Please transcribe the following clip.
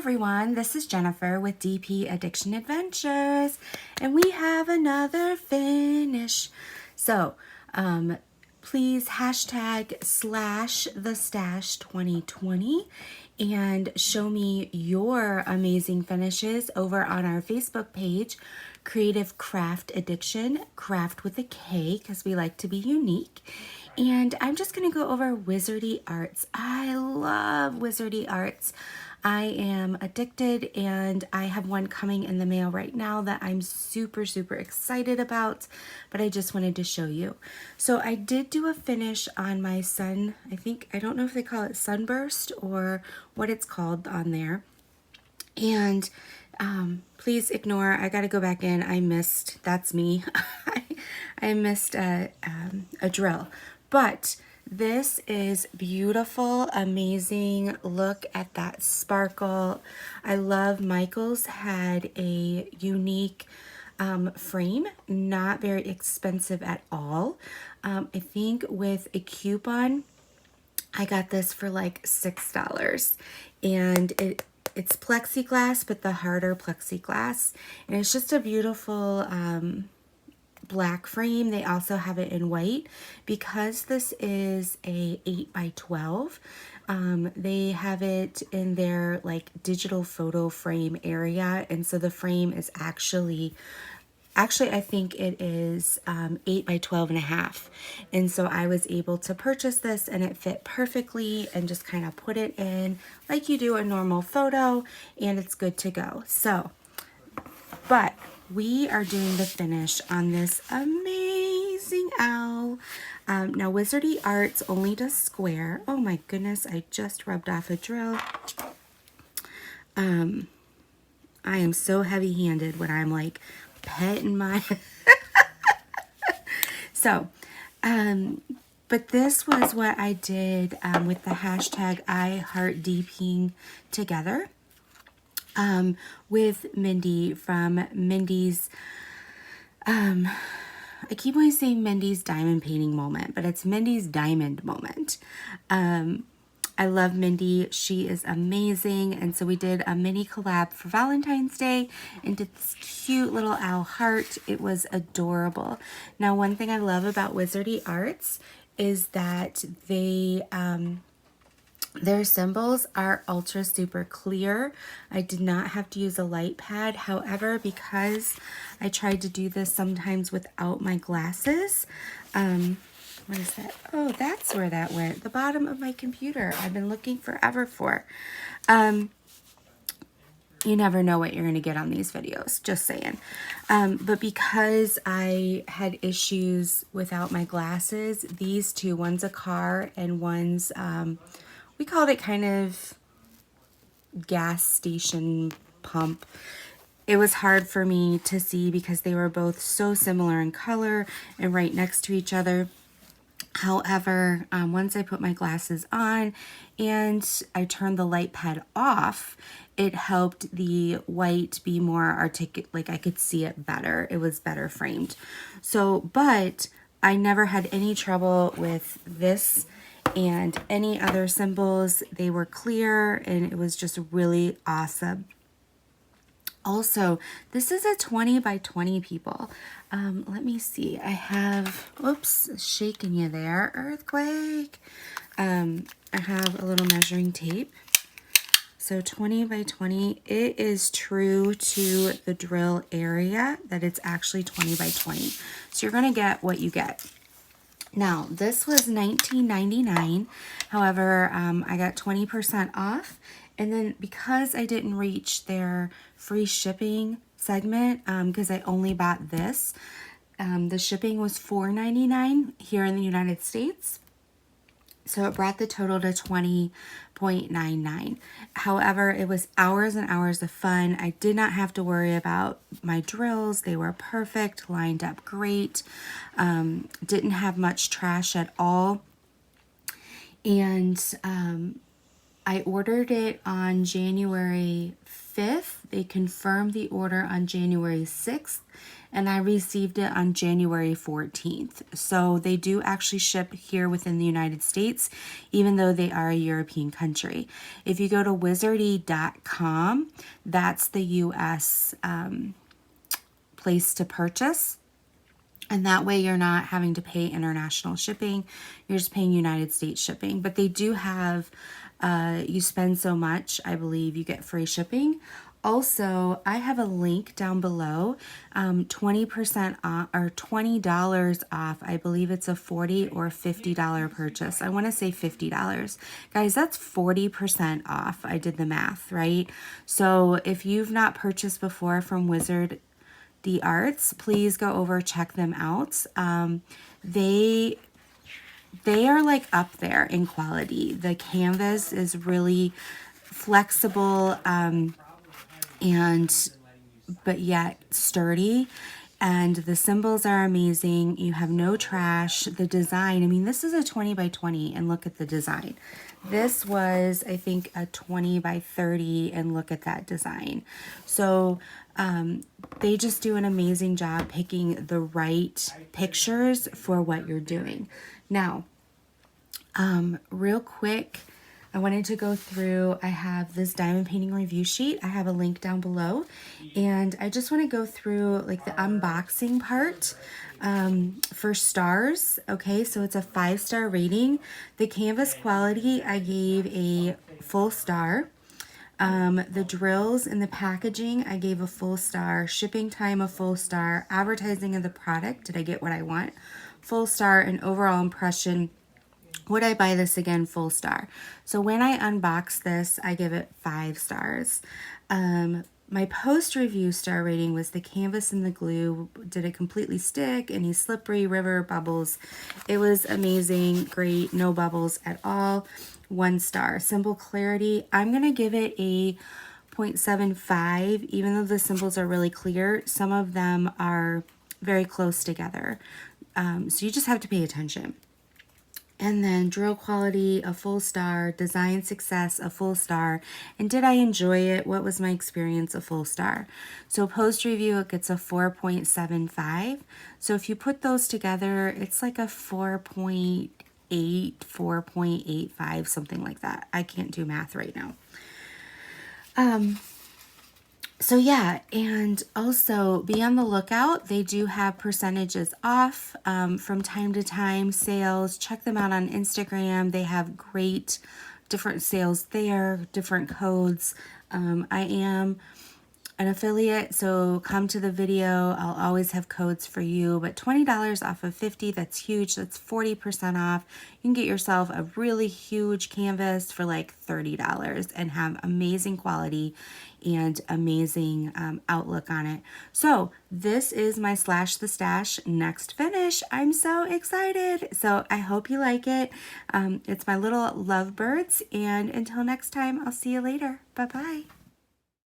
everyone, this is Jennifer with DP Addiction Adventures, and we have another finish. So, please hashtag Slashthestash2020 and show me your amazing finishes over on our Facebook page, Creative Craft Addiction, craft with a K because we like to be unique. And I'm just going to go over Wizardi Arts. I love Wizardi Arts. I am addicted, and I have one coming in the mail right now that I'm super excited about, but I just wanted to show you. So I did do a finish on my sun, I don't know if they call it sunburst or what it's called on there. And please ignore, I got to go back in. I missed, that's me. I missed a drill, but this is beautiful, amazing. Look at that sparkle. I love Michael's had a unique frame, not very expensive at all. I think with a coupon, I got this for like $6, and it's plexiglass, but the harder plexiglass, and it's just a beautiful black frame. They also have it in white. Because this is a 8x12, they have it in their like digital photo frame area, and so the frame is actually I think it is 8x12.5, and so I was able to purchase this, and it fit perfectly, and just kind of put it in like you do a normal photo, and it's good to go. So, but we are doing the finish on this amazing owl. Now Wizardi Arts only does square. Oh my goodness, I just rubbed off a drill. I am so heavy-handed when I'm like petting my so but this was what I did with the hashtag #IHeartDPing together with Mindy from Mindy's I keep wanting to say Mindy's diamond painting moment, but it's Mindy's diamond moment. I love Mindy. She is amazing. And so we did a mini collab for Valentine's Day and did this cute little owl heart. It was adorable. Now, one thing I love about Wizardi Arts is that they their symbols are ultra super clear. I did not have to use a light pad. However, because I tried to do this sometimes without my glasses, what is that? Oh, that's where that went. The bottom of my computer. I've been looking forever for. You never know what you're going to get on these videos. Just saying. But because I had issues without my glasses, these two, one's a car and one's, we called it kind of gas station pump. It was hard for me to see because they were both so similar in color and right next to each other. However, once I put my glasses on and I turned the light pad off, it helped the white be more articulate, like I could see it better. It was better framed. So, but I never had any trouble with this and any other symbols. They were clear, and it was just really awesome. Also, this is a 20x20, people. Let me see. I have, whoops, shaking you there, earthquake. I have a little measuring tape. So 20x20, it is true to the drill area that it's actually 20x20. So you're going to get what you get. Now, this was $19.99. However, I got 20% off. And then because I didn't reach their free shipping segment, because I only bought this, the shipping was $4.99 here in the United States. So it brought the total to $20.99. However, it was hours and hours of fun. I did not have to worry about my drills. They were perfect, lined up great. Didn't have much trash at all. And I ordered it on January 5th. They confirmed the order on January 6th, and I received it on January 14th. So they do actually ship here within the United States, even though they are a European country. If you go to wizardi.com, that's the US place to purchase. And that way you're not having to pay international shipping. You're just paying United States shipping. But they do have, you spend so much, I believe you get free shipping. Also, I have a link down below, 20% off or $20 off. I believe it's a $40 or $50 purchase. I want to say $50. Guys, that's 40% off. I did the math, right? So if you've not purchased before from Wizardi Arts, please go over, check them out. They are like up there in quality. The canvas is really flexible, but yet sturdy, and the symbols are amazing. You have no trash. The design, I mean, this is a 20 by 20, and look at the design. This was, I think, a 20 by 30, and look at that design. So they just do an amazing job picking the right pictures for what you're doing. Now, real quick, I wanted to go through, I have this diamond painting review sheet. I have a link down below, and I just want to go through like the unboxing part for stars. Okay, so it's a 5-star rating. The canvas quality, I gave a full star. The drills and the packaging, I gave a full star. Shipping time, a full star. Advertising of the product, did I get what I want? Full star. And overall impression, would I buy this again? Full star. So when I unbox this, I give it 5 stars. My post-review star rating was the canvas and the glue. Did it completely stick? Any slippery, river, bubbles? It was amazing, great, no bubbles at all. 1 star. Symbol clarity, I'm going to give it a 0.75, even though the symbols are really clear. Some of them are very close together. So you just have to pay attention. And then drill quality, a full star. Design success, a full star. And did I enjoy it? What was my experience? A full star. So post review, it gets a 4.75. So if you put those together, it's like a 4.8, 4.85, something like that. I can't do math right now. So yeah, and also be on the lookout. They do have percentages off from time to time, sales. Check them out on Instagram. They have great different sales there, different codes. I am an affiliate, so come to the video. I'll always have codes for you, but $20 off of $50, that's huge. That's 40% off. You can get yourself a really huge canvas for like $30 and have amazing quality and amazing outlook on it. So this is my Slash the Stash next finish. I'm so excited. So I hope you like it. It's my little lovebirds, and until next time, I'll see you later. Bye-bye.